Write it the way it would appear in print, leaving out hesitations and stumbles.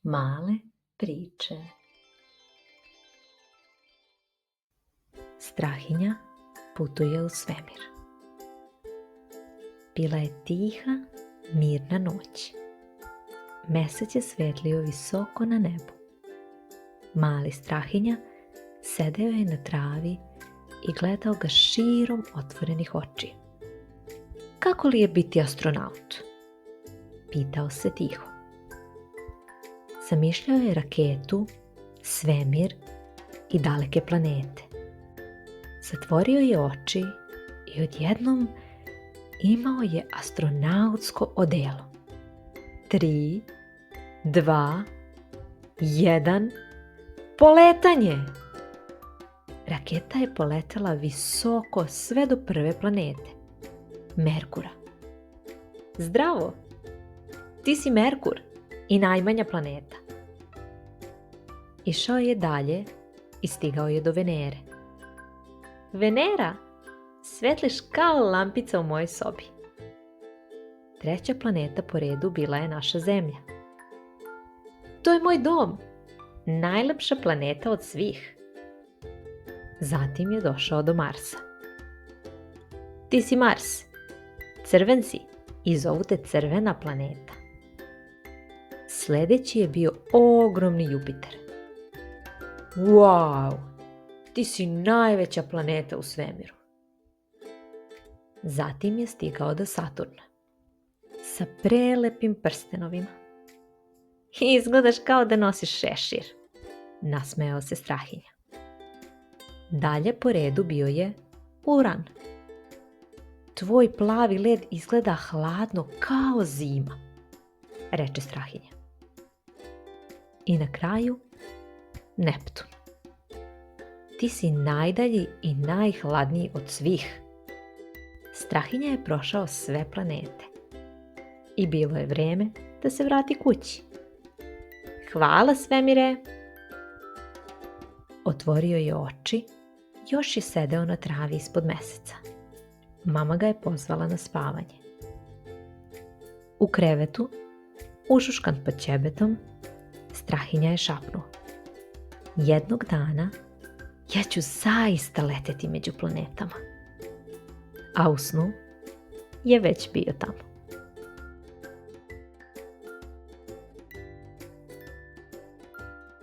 Male priče. Strahinja putuje u svemir. Bila je tiha, mirna noć. Mesec je svetlio visoko na nebu. Mali Strahinja sedeo je na travi i gledao ga širom otvorenih očiju. Kako li je biti astronaut? Pitao se tiho. Zamišljao je raketu, svemir i daleke planete. Zatvorio je oči i odjednom imao je astronautsko odelo. 3, 2, 1, poletanje! Raketa je poletela visoko sve do prve planete, Merkura. Zdravo! Ti si Merkur i najmanja planeta. Išao je dalje i stigao je do Venere. Venera, svetliš kao lampica u mojoj sobi. Treća planeta po redu bila je naša Zemlja. To je moj dom, najlepša planeta od svih. Zatim je došao do Marsa. Ti si Mars, crven si i zovu te crvena planeta. Sljedeći je bio ogromni Jupiter. Wow, ti si najveća planeta u svemiru. Zatim je stigao do Saturna sa prelepim prstenovima. Izgledaš kao da nosiš šešir, nasmejao se Strahinja. Dalje po redu bio je Uran. Tvoj plavi led izgleda hladno kao zima, reče Strahinja. I na kraju Neptun. Ti si najdalji i najhladniji od svih. Strahinja je prošao sve planete i bilo je vreme da se vrati kući. Hvala svemire! Otvorio je oči, još je sedeo na travi ispod meseca. Mama ga je pozvala na spavanje. U krevetu, ušuškan pod ćebetom, Strahinja je šapnuo. Jednog dana ja ću zaista leteti među planetama. A u snu je već bio tamo.